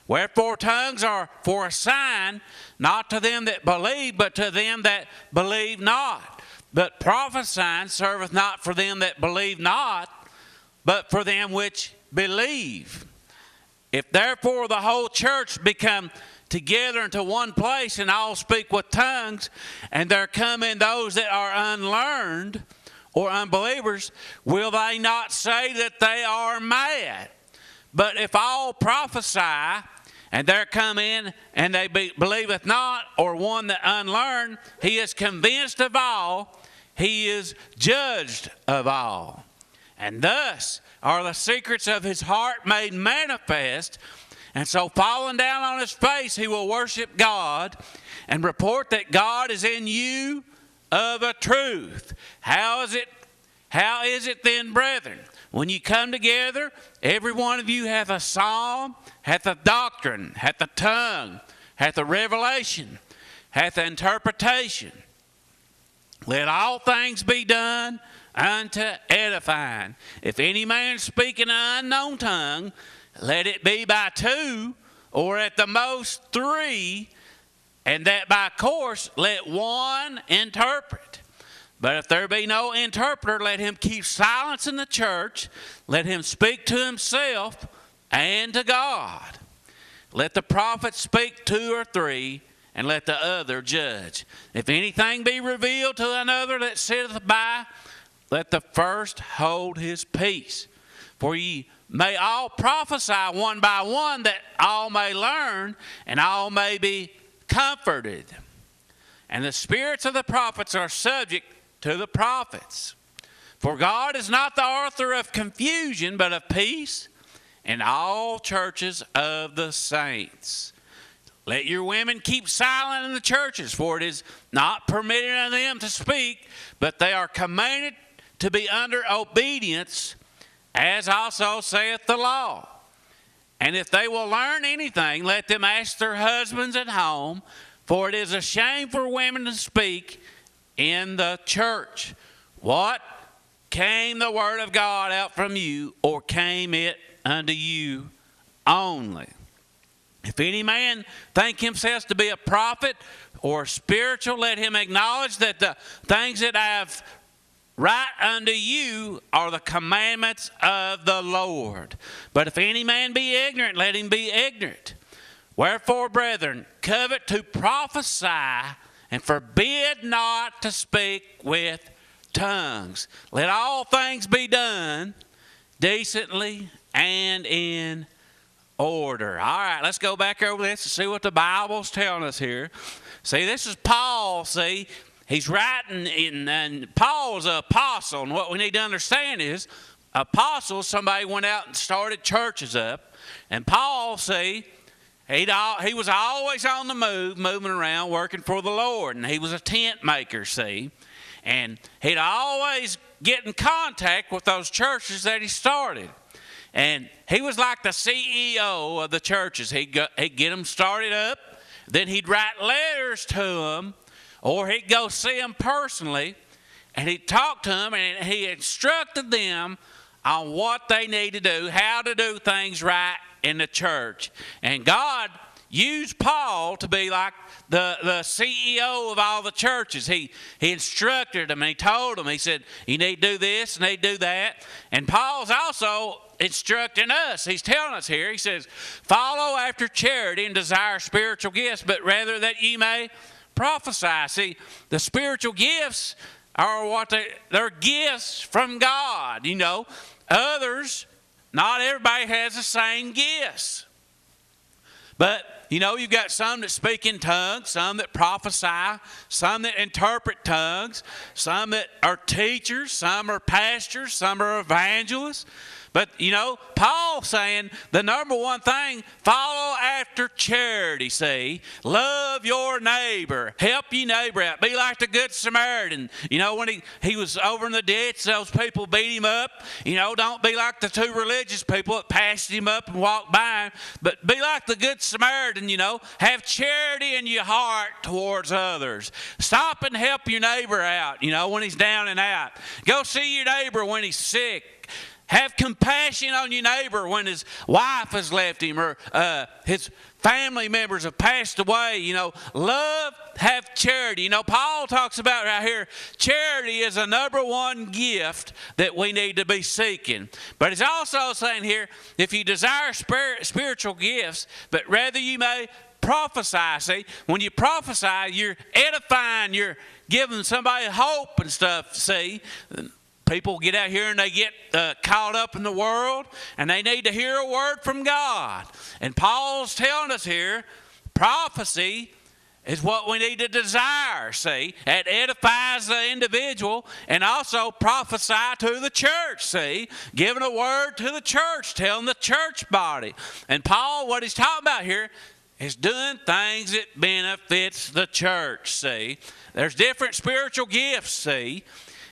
Wherefore tongues are for a sign, not to them that believe, but to them that believe not. But prophesying serveth not for them that believe not, but for them which believe. If therefore the whole church become together into one place, and all speak with tongues, and there come in those that are unlearned or unbelievers, will they not say that they are mad? But if all prophesy, and there come in, and they believeth not, or one that unlearned, he is convinced of all, he is judged of all. And thus are the secrets of his heart made manifest. And so falling down on his face, he will worship God and report that God is in you of a truth. How is it then, brethren? When you come together, every one of you hath a psalm, hath a doctrine, hath a tongue, hath a revelation, hath an interpretation. Let all things be done unto edifying. If any man speak in an unknown tongue, let it be by two, or at the most three, and that by course let one interpret. But if there be no interpreter, let him keep silence in the church. Let him speak to himself and to God. Let the prophet speak 2 or 3, and let the other judge. If anything be revealed to another that sitteth by, let the first hold his peace. For ye may all prophesy one by one, that all may learn, and all may be comforted. And the spirits of the prophets are subject to the prophets. For God is not the author of confusion, but of peace in all churches of the saints. Let your women keep silent in the churches, for it is not permitted unto them to speak, but they are commanded to be under obedience, as also saith the law. And if they will learn anything, let them ask their husbands at home, for it is a shame for women to speak in the church. What? Came the word of God out from you, or came it unto you only? If any man think himself to be a prophet or spiritual, let him acknowledge that the things that I have write unto you are the commandments of the Lord. But if any man be ignorant, let him be ignorant. Wherefore, brethren, covet to prophesy, and forbid not to speak with tongues. Let all things be done decently and in order. All right, let's go back over this and see what the Bible's telling us here. See, this is Paul, see. He's writing, and Paul's an apostle, and what we need to understand is, apostles, somebody went out and started churches up, and Paul, see, he was always on the move, moving around, working for the Lord, and he was a tent maker, see, and he'd always get in contact with those churches that he started, and he was like the CEO of the churches. He'd get them started up, then he'd write letters to them, or he'd go see them personally, and he'd talk to them, and he instructed them on what they need to do, how to do things right in the church. And God used Paul to be like the CEO of all the churches. He instructed them, and he told them, he said, you need to do this, and they do that. And Paul's also instructing us. He's telling us here, he says, follow after charity and desire spiritual gifts, but rather that ye may prophesy. See, the spiritual gifts are they're gifts from God. You know, others, not everybody has the same gifts. But, you know, you've got some that speak in tongues, some that prophesy, some that interpret tongues, some that are teachers, some are pastors, some are evangelists. But, you know, Paul's saying the number one thing, follow after charity, see. Love your neighbor. Help your neighbor out. Be like the Good Samaritan. You know, when he was over in the ditch, those people beat him up. You know, don't be like the two religious people that passed him up and walked by him. But be like the Good Samaritan, you know. Have charity in your heart towards others. Stop and help your neighbor out, you know, when he's down and out. Go see your neighbor when he's sick. Have compassion on your neighbor when his wife has left him or his family members have passed away. You know, love, have charity. You know, Paul talks about right here, charity is a number one gift that we need to be seeking. But he's also saying here, if you desire spiritual gifts, but rather you may prophesy. See, when you prophesy, you're edifying, you're giving somebody hope and stuff, see. People get out here and they get caught up in the world and they need to hear a word from God. And Paul's telling us here, prophecy is what we need to desire, see. It edifies the individual and also prophesy to the church, see. Giving a word to the church, telling the church body. And Paul, what he's talking about here is doing things that benefits the church, see. There's different spiritual gifts, see.